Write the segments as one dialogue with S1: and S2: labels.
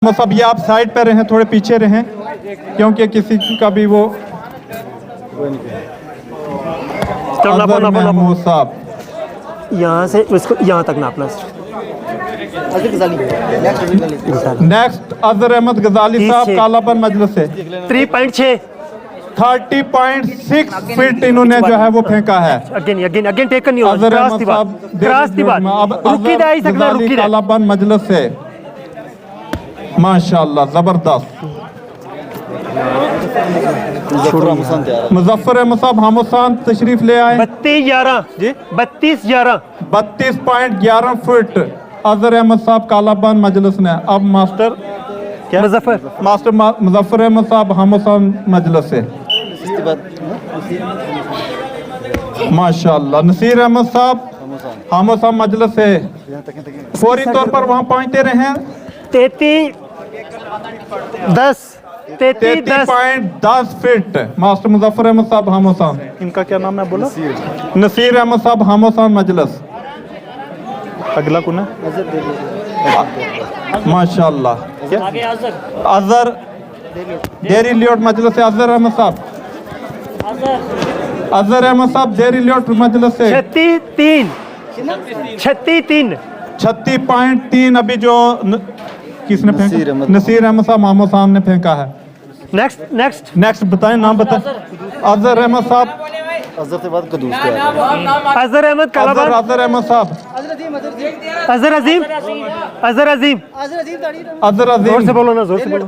S1: सब ये आप साइड पे रहें, थोड़े पीछे रहें, क्योंकि किसी का भी वो महमूद साहब
S2: यहाँ से उसको यहाँ तक नापना।
S1: नेक्स्ट अजहर अहमद गजाली साहब कालापन मजलिस से
S2: 3.6
S1: 30.6 फीट इन्होंने जो है वो फेंका है।
S2: अगेन टेकन नहीं
S1: अजहर अहमद साहब
S2: रुकी दाई सकना, रुकी
S1: कालापन मजलिस से माशाल्लाह जबरदस्त। मुजफ्फर अहमद साहब हामुसान तशरीफ ले आए।
S2: 32.11 जी
S1: 32.11 फुट अजहर अहमद साहब कालापन मजलिस ने। अब मास्टर क्या मास्टर मुजफ्फर अहमद साहब हामुसान मजलिस से माशाल्लाह। नसीर अहमद साहब हामुसान मजलिस से फौरी तौर पर वहाँ पहुँचते रहे। 33.10 फीट मास्टर मुजफ्फर अहमद साहब हामुसान, इनका क्या नाम है बोला? नसीर अहमद साहब हामुसान मजलिस। अगला कौन है? माशाल्लाह अजहर देरी लियोट मजलिस से अजहर अहमद साहब देरी लियोट मजलिस से 36.3 अभी जो किसने फेंका? नसीर अहमद साहब हामुसान ने फेंका है। नेक्स्ट बताएं, नाम बताएं। अजहर अहमद साहब,
S2: अजहर से बाद कदूस के अजहर अहमद कालाबान,
S1: अजहर अहमद साहब,
S2: अजहर अजीम जोर से बोलो ना, जोर से बोलो।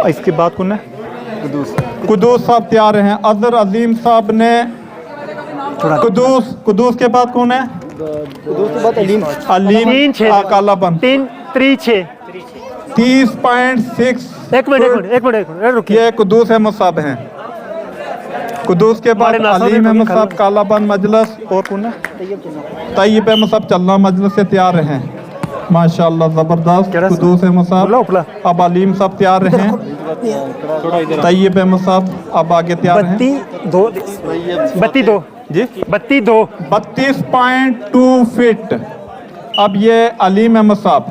S1: इसके बाद कौन है? कुदूस साहब तैयार हैं। अजहर अजीम साहब ने कुदूस के बाद कौन है? अलीम कालापन
S2: 3.6
S1: 30.6।
S2: एक मिनट रुकिए।
S1: ये कुदूस अहमद साहब हैं। कुदूस के बाद अलीम अहमद साहब कालापन मजलिस। और कौन है? तैयब अहमद साहब चलना मजलिस से तैयार हैं। माशाल्लाह जबरदस्त। कुदूस अहमद साहब, अब अलीम साहब तैयार हैं। तैयब अहमद साहब अब आगे तैयार हैं। 32.2 फीट। अब ये अलीम अहमद साहब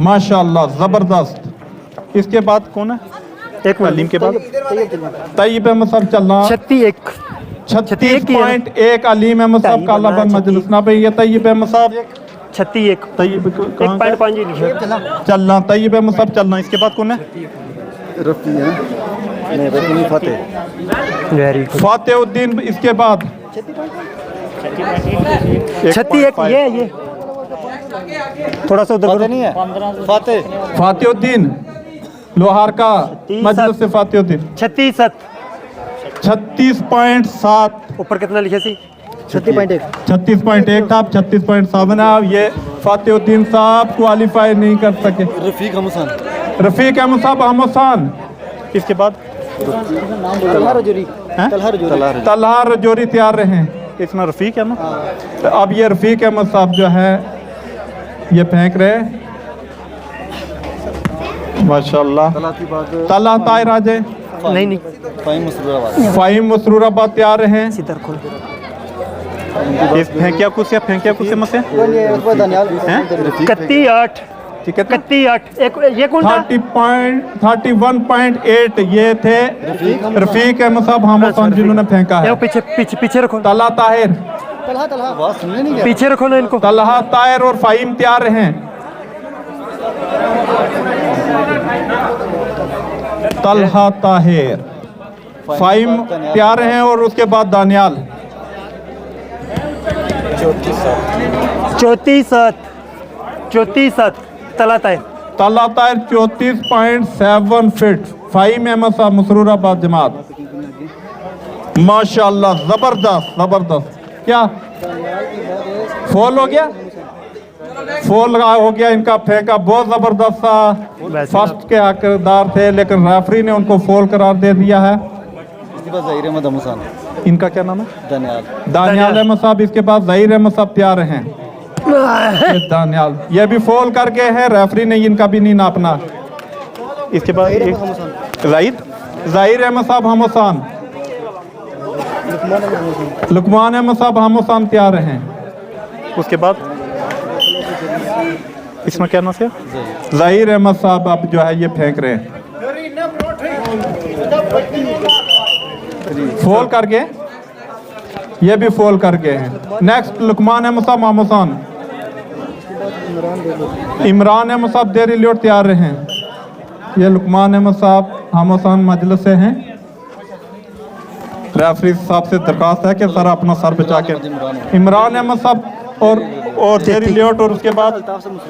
S1: माशाल्लाह जबरदस्त। इसके बाद कौन है? एक अलीम के बाद तैयब अहमद साहब चलना 36.1 अलीम अहमद साहब कालापन मजलिस ना पे। ये तैयब अहमद साहब
S2: 36
S1: तैयब
S2: 1.5
S1: चलना तैयब अहमद साहब चलना। इसके बाद कौन है? फातेउद्दीन। इसके बाद
S2: 36 ये थोड़ा सा उधर नहीं है।
S1: फातेउद्दीन लोहार का मजलिस से फातेउद्दीन 36.7।
S2: ऊपर कितना लिखे सी?
S1: 36.1 था, 36.7 है। अब ये फातेउद्दीन साहब क्वालिफाई नहीं कर सके। रफीक अहमद साहब हामुसान। इसके बाद तलहा रजौरी तैयार रहे। इसमें रफीक अहमद। अब ये रफीक अहमद साहब जो है ये फेंक रहे माशाल्लाह। तलहा ताहिर राजे
S2: नहीं
S1: फ़हीम मसरूराबाद तैयार हैं। फेंकिया कुछ से
S2: 31.8 ये कौन था?
S1: 31.8 ये थे रफीक अहमद साहब हामुसान जिन्होंने फेंका है।
S2: पीछे रखो।
S1: तलहा ताहिर
S2: पीछे रखो ना इनको।
S1: तलहा ताहिर और फ़हीम तैयार हैं। तलहा ताहिर फ़हीम तैयार हैं और उसके बाद दानियाल
S2: 34 तलहा ताहिर
S1: 34.7 फीट। फ़हीम अहमद साहब मसरूराबाद जमात। माशाल्लाह जबरदस्त। क्या फॉल हो गया? फॉल हो गया इनका फेंका बहुत जबरदस्त था। फर्स्ट के हकदार थे लेकिन रेफरी ने उनको फॉल करार दे दिया है। इनका क्या नाम है? दानियाल अहमद साहब। इसके बाद ज़हीर अहमद साहब तैयार हैं। दानियाल ये भी फॉल करके है, रेफरी ने इनका भी नहीं नापना। इसके बाद ज़हीर अहमद साहब हामुसान, लुकमान अहमद साहब हामुसान तैयार हैं। उसके बाद इसमें क्या नाम है? ज़हीर अहमद साहब अब जो है ये फेंक रहे हैं फोल करके, ये भी फोल करके हैं। नेक्स्ट लुकमान अहमद साहब मामूसान, इमरान अहमद साहब देरी लियोट तैयार रहे हैं। ये लुकमान अहमद साहब मामूसान मजलिस से हैं। रेफरी साहब से दरखास्त है कि सर अपना सर बचा के। इमरान अहमद साहब और देरी लियोट और उसके बाद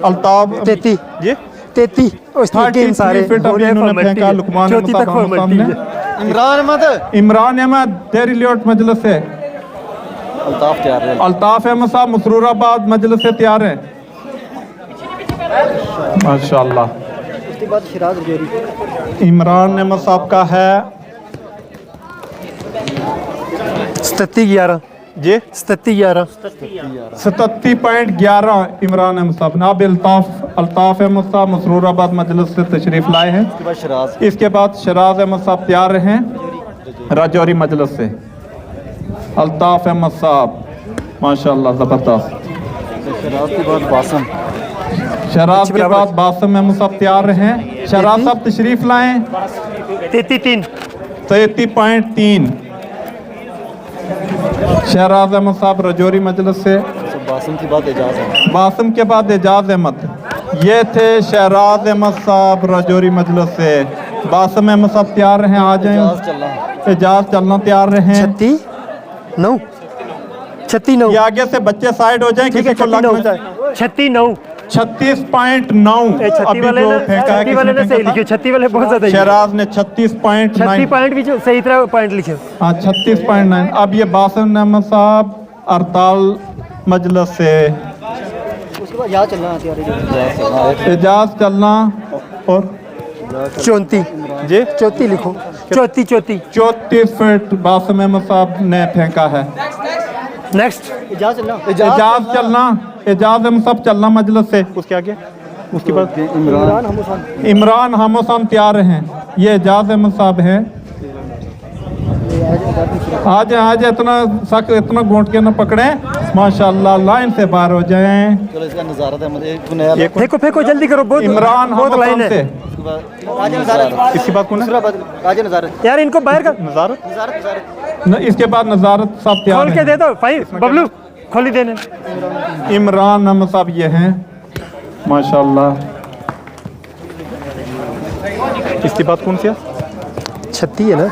S1: अल्ताफ
S2: 33
S1: जी
S2: 33
S1: 30
S2: सारे
S1: फीट अभी इन्होंने फेंका लुकमान अहमद साहब आमने सामने। इमरान अहमद देरी लियोट मजलिस से। अल्ताफ अहमद साहब मसरूराबाद मजलिस से तैयार हैं माशाअल्लाह।
S2: उसके बाद शिराज रजौरी।
S1: इमरान अहमद साहब का है
S2: 37-11
S1: जी
S2: 37-11
S1: 37.11 इमरान अहमद साहब ने। अब अल्ताफ अहमद साहब मसरूराबाद मजलिस से तशरीफ लाए हैं। इसके बाद शराज अहमद साहब तैयार हैं राजौरी मजलिस से। अल्ताफ अहमद साहब माशाअल्लाह ज़बरदस्त। शराज के बाद बासम अहमद साहब तैयार हैं। शराज साहब तशरीफ लाएं। 33.3 शहराज अहमद साहब रजौरी मजलिस से।
S3: बासम के बाद एजाज है।
S1: बासम के बाद एजाज अहमद, ये थे शहराज अहमद साहब रजौरी मजलिस से। बासम अहमद साहब तैयार हैं, आ जाएं। एजाज चलना तैयार रहे हैं।
S2: 36-9
S1: ये आगे से बच्चे साइड हो जाएं, किसी को लग न जाए।
S2: 36-9
S1: 36.9 अभी जो फेंका है,
S2: 36 वाले ने सही लिखे। 36 वाले बहुत ज्यादा।
S1: शहराज ने 36.9
S2: 36 पॉइंट भी जो सही तरह पॉइंट लिखे।
S1: हाँ 36.9। अब ये बासम अहमद साहब अरताल मजलिस से।
S2: उसके बाद यहाँ चलना
S1: एजाज चलना और
S2: 34
S1: जी
S2: 34 लिखो। 34
S1: फीट बासम अहमद साहब ने फेंका है।
S2: नेक्स्ट एजाज चलना।
S1: एजाज चलना, एजाज अहमद साहब चलना मजलिस से। उसके आगे उसके बाद इमरान हमोसान तैयार हैं। ये एजाज अहमद साहब हैं। आज आज इतना सख्त इतना घोंट के न पकड़े माशाल्लाह, लाइन से बाहर हो जाएं।
S3: चलो इसका नजारत है।
S2: फेंको जल्दी करो। बहुत
S1: इमरान
S2: बहुत लाइन
S1: हमोसान
S2: है।
S1: से। इसके बाद कौन है?
S2: यार इनको बाहर का
S1: नजारत। इसके बाद नजारत साहब तैयार
S2: खोल के दे दो भाई। बबलू खोली देने।
S1: इमरान अहमद साहब ये हैं माशाल्लाह। इसके बाद कौन सी है?
S2: 36 है ना?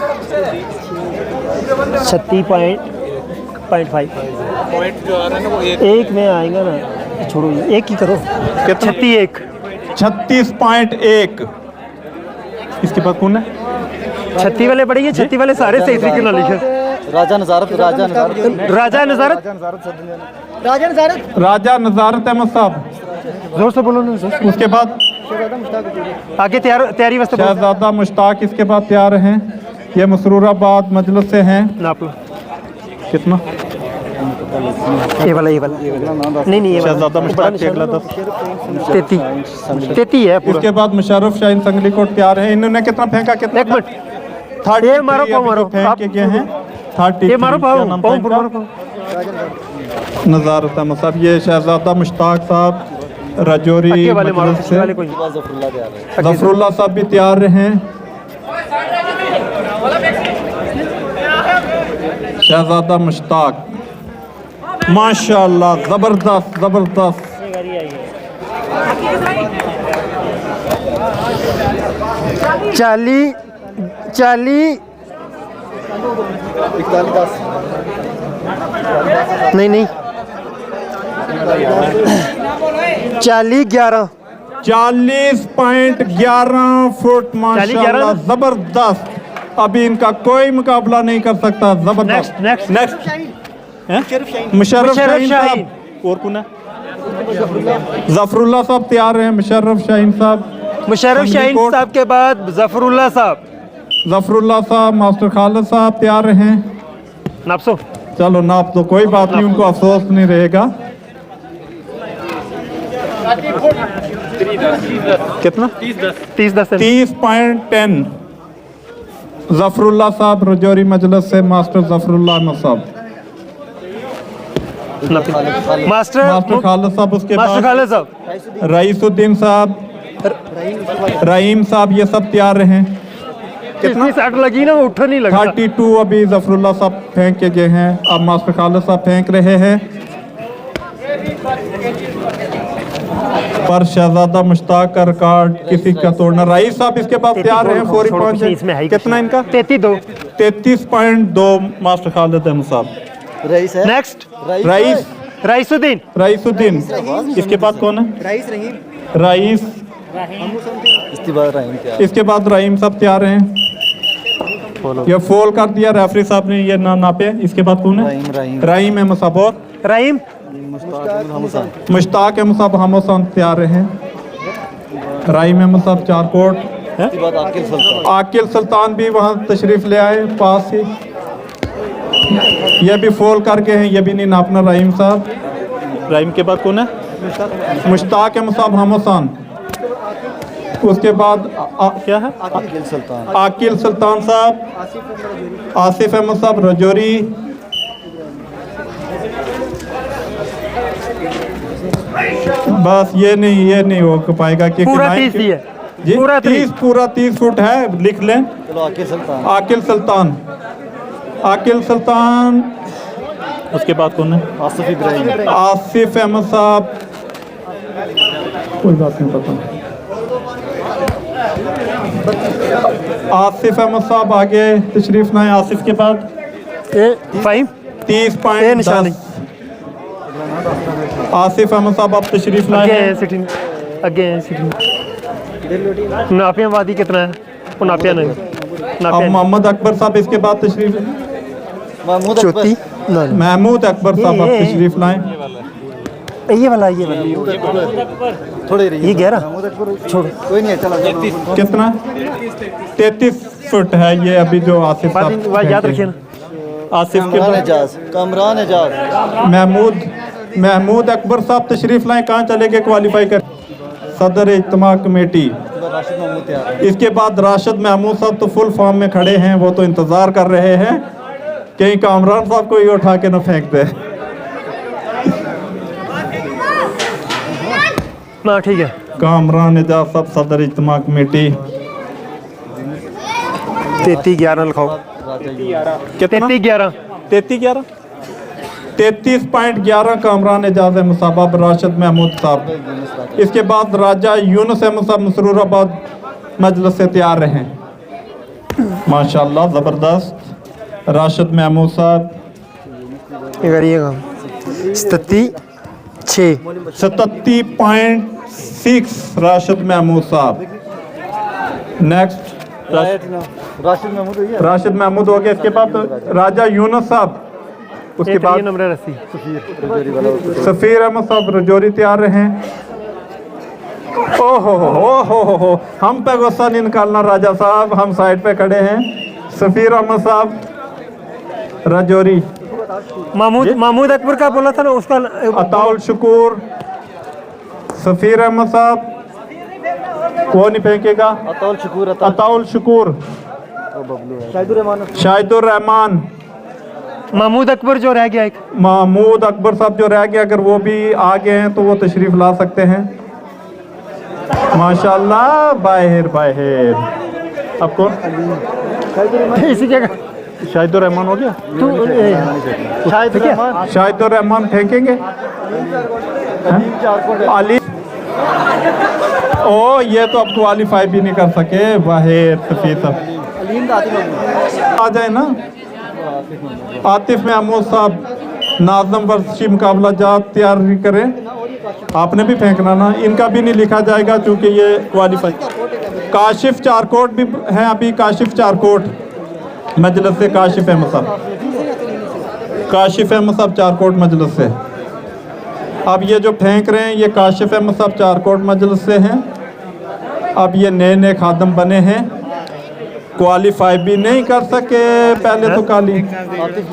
S2: 36.5 एक में आएगा ना, छोड़ो एक ही करो।
S1: 36.1। इसके बाद कौन है?
S2: 36 वाले पढ़ेंगे। 36 वाले सारे सही तरीके ना लिखे।
S3: राजा नजारत
S1: राजा नजारत अहमद साहब।
S2: जोर से बोलो ना।
S1: उसके बाद
S2: आगे तैयारी वास्ते
S1: शहजादा मुश्ताक इसके बाद तैयार हैं। ये मसरूराबाद मजलिस से हैं।
S2: नाप लो
S1: कितना?
S2: ये वाला नहीं ये
S1: शहजादा मुश्ताक के अगला 10
S2: 33 है पूरा।
S1: इसके बाद मुशर्रफ शाहीन संगली कोट तैयार हैं। इन्होंने कितना फेंका? कितना?
S2: 1 मिनट।
S1: 30
S2: ये मारो पाओ मारो
S1: फेंक के गए हैं। 30
S2: ये मारो पाओ पाओ।
S1: नजारत अहमद साहब। ये शहजादा मुश्ताक साहब रजौरी
S2: वाले मारो
S1: मजलिस से।
S2: वाले कोई
S1: जफरुल्लाह साहब भी तैयार हैं। शहजादा मुश्ताक माशाल्लाह जबरदस्त जबरदस्त।
S2: चाली नहीं 40-11
S1: 40.11 फुट माशाल्लाह जबरदस्त। अभी इनका कोई मुकाबला नहीं कर सकता। जबरदस्त। नेक्स्ट मुशर्रफ शाहीन साहब। और कौन है? जफरुल्लाह साहब तैयार हैं। मुशर्रफ शाहीन साहब।
S2: मुशर्रफ शाहीन साहब के बाद जफरुल्लाह साहब।
S1: जफरुल्लाह साहब मास्टर खालिद साहब तैयार हैं।
S2: नापसो
S1: चलो नाप तो कोई बात नहीं, उनको अफसोस नहीं रहेगा। कितना?
S2: 30-10
S1: 30.10 जफरुल्लाह साहब रजौरी मजलिस से। मास्टर जफरुल्लाह अहमद साहब
S2: मास्टर
S1: मास्टर खालिद साहब, उसके
S2: मास्टर
S1: बाद
S2: खालिद साहब,
S1: रईसुद्दीन साहब, रहीम साहब, ये सब तैयार हैं।
S2: कितनी सट लगी ना, वो उठ नहीं लगा।
S1: 32 अभी जफरुल्लाह साहब फेंक के गए हैं, अब मास्टर खालिद साहब फेंक रहे हैं। पर शहजादा मुश्ताक का रिकॉर्ड किसी का तोड़ना। रईस साहब इसके बाद तैयार हैं। 40 पॉइंट है। कितना इनका? 33.2 मास्टर खालिद अहमद साहब।
S3: रईस है।
S2: Next
S1: rice,
S2: Raisuddin,
S1: Raisuddin. इसके बाद कौन है? रईस।
S3: इसके बाद रहीम क्या?
S1: इसके बाद रहीम साहब तैयार हैं। ये फॉल कर दिया रेफरी साहब ने, ये ना नापे। इसके बाद कौन है? रहीम अहमद साहब और
S2: रहीम,
S1: मुश्ताक अहमद साहब हमसान तैयार हैं। रहीम अहमद साहब 4 कोट।
S3: इसके बाद आकिल सुल्तान।
S1: आकिल सुल्तान भी वहाँ तशरीफ ले आए पास ही। ये भी फॉल करके हैं, ये भी नहीं नापना रहीम साहब। रहीम के बाद कौन है? मुश्ताक अहमद साहब हमसान। उसके बाद क्या है?
S3: आकिल सुल्तान।
S1: आकिल सुल्तान साहब, आसिफ अहमद साहब रजौरी। बस ये नहीं हो पाएगा कि
S2: पूरा 30 ही है
S1: जी,
S2: पूरा
S1: 30 फुट है, लिख लें।
S3: चलो आकिल सुल्तान।
S1: आकिल सुल्तान, आकिल सुल्तान। उसके बाद कौन है?
S3: आसिफ इब्राहिम।
S1: आसिफ अहमद साहब, कोई बात नहीं पता। आसिफ अहमद साहब आगे तशरीफ लाए। आसिफ के बाद 30 पॉइंट। आसिफ अहमद साहब आप तशरीफ लाए हैं।
S2: नापिया वादी कितना है? वो नापिया नहीं,
S1: अब मोहम्मद अकबर साहब इसके बाद तशरीफ।
S3: महमूद अकबर।
S1: महमूद अकबर साहब आप तशरीफ लाएं।
S2: ये वाला
S3: थोड़े
S2: ये गहरा
S3: छोड़, कोई नहीं है, चलो।
S1: कितना? 33 फुट है ये अभी जो आसिफ साहब
S2: याद रखिए ना।
S1: आसिफ के
S3: कमरान
S1: बाद
S3: एजाज। कमरान एजाज।
S1: महमूद अकबर साहब तशरीफ लाएं। कहाँ चले गए क्वालिफाई कर? सदर इज्तिमा कमेटी।
S3: राशिद महमूद तैयार है।
S1: इसके बाद राशिद महमूद साहब तो फुल फॉर्म में खड़े हैं, वो तो इंतजार कर रहे हैं कहीं कामरान साहब को ही उठा के न फेंक दे।
S2: ना ठीक है।
S1: कामरान एजाज साहब सदर इज्तिमा कमेटी।
S2: 33-11 लिखाओ।
S1: कितना?
S2: 33-11
S1: 33.11 कामरान एजाज अहमद साहब, राशिद महमूद साहब। इसके बाद राजा यूनुस अहमद साहब मसरूराबाद मजलिस से तैयार रहे। माशाल्लाह ज़बरदस्त। राशिद महमूद साहब 37.6 राशिद महमूद साहब। नेक्स्ट
S3: राशिद महमूद हो गया।
S1: राशिद महमूद हो गया। इसके बाद राजा यूनुस साहब। उसके बाद
S2: नंबर 80
S1: सफीर अहमद साहब रजौरी तैयार रहे। ओहो, हम पे गुस्सा नहीं निकालना राजा साहब, हम साइड पे खड़े हैं। सफीर अहमद साहब रजौरी।
S2: महमूद अकबर का बोला था ना उसका।
S1: अताउल शुकूर। सफीर अहमद साहब वो नहीं फेंकेगा। अताउल शुकूर। शाहिदुर रहमान।
S2: महमूद अकबर जो रह गया, एक
S1: महमूद अकबर साहब जो रह गया, अगर वो भी आ गए हैं तो वो तशरीफ ला सकते हैं। माशाल्लाह बाहिर। अब कौन?
S2: इसी जगह
S1: शाहिदुर रहमान हो गया। शाहिदुर रहमान फेंकेंगे। अली ओ ये तो अब क्वालिफाई भी नहीं कर सके। बाहिर सफीर आ जाए ना। आतिफ महमूद साहब नाज़म वर्षी मुकाबला जात तैयारी करें। आपने भी फेंकना ना, इनका भी नहीं लिखा जाएगा चूँकि ये क्वालिफाई। काशिफ चारकोट भी हैं अभी। काशिफ चारकोट मजलिस से काशिफ अहमद साहब। काशिफ अहमद साहब चारकोट मजलिस से। अब ये जो फेंक रहे हैं ये काशिफ अहमद साहब चारकोट मजलिस से हैं। अब ये नए खादम बने हैं, क्वालिफाई भी नहीं कर सके। पहले तो काली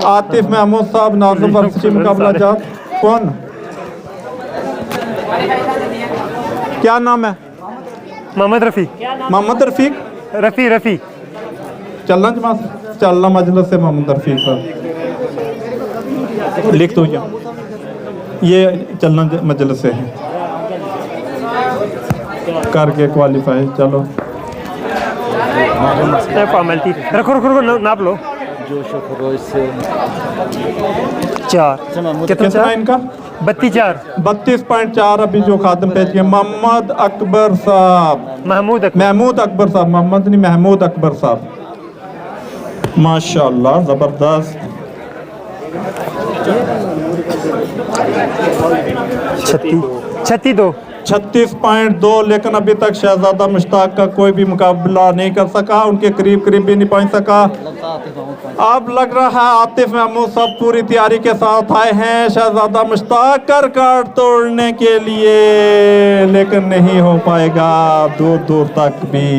S1: आतिफ महमूद साहब नाज़िम वर्षी मुकाबला जात। कौन? क्या नाम है?
S2: मोहम्मद रफ़ी।
S1: मोहम्मद रफ़ीक।
S2: रफ़ी
S1: चलना मजलिस से मोहम्मद रफ़ीक साहब लिख दो। ये चलना मजलिस से है करके क्वालिफाई। चलो
S2: फॉर्मेलिटी रखो रखो रखो नाप लो।
S3: जोश और खरोश से
S2: 4
S1: कितना
S2: चार?
S1: इनका
S2: 32
S1: 32.4 अभी जो खादम पेश किए मोहम्मद अकबर साहब
S2: महमूद
S1: महमूद अकबर साहब मोहम्मद नहीं महमूद अकबर साहब माशाल्लाह जबरदस्त।
S2: 36
S1: 36.2 लेकिन अभी तक शहजादा मुश्ताक का कोई भी मुकाबला नहीं कर सका, उनके करीब करीब भी नहीं पहुंच सका। अब लग रहा है आतिफ महमूद सब पूरी तैयारी के साथ आए हैं शहजादा मुश्ताक का रिकॉर्ड तोड़ने के लिए, लेकिन नहीं हो पाएगा दूर दूर तक भी,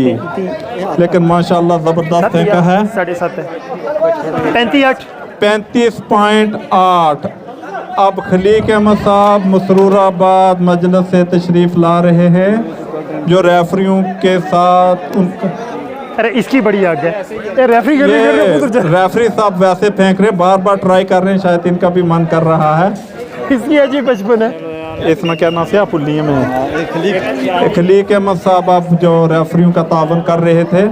S1: लेकिन माशाल्लाह जबरदस्त फेंका है।
S2: 7.5 है
S1: 35.8। अब खलीक अहमद साहब मसरूराबाद मजलिस से तशरीफ ला रहे हैं, जो रेफरियों के साथ उनका
S2: अरे इसकी बड़ी आग है ये रेफरी के लिए
S1: रेफरी साहब वैसे फेंक रहे, बार बार ट्राई कर रहे हैं, शायद इनका भी मन कर रहा है।
S2: इसकी अजीब बचपन है।
S1: इसमें क्या नाम है पुलिया में खलीक अहमद साहब अब जो रेफरियों का तावन कर रहे थे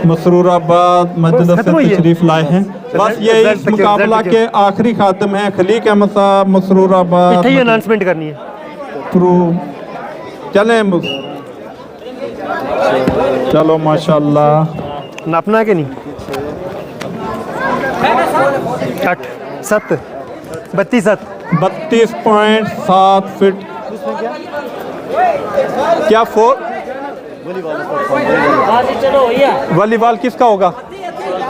S1: मसरूराबाद मजलिस से तशरीफ लाए हैं। बस ये इस मुकाबला के आखिरी खातम हैं खलीक अहमद साहब मसरूराबाद।
S2: ये अनाउंसमेंट करनी है
S1: चलें चलो माशाल्लाह।
S2: नापना है कि नहीं 8 7
S1: 32.7 फीट क्या 4 वॉलीबॉल किसका होगा?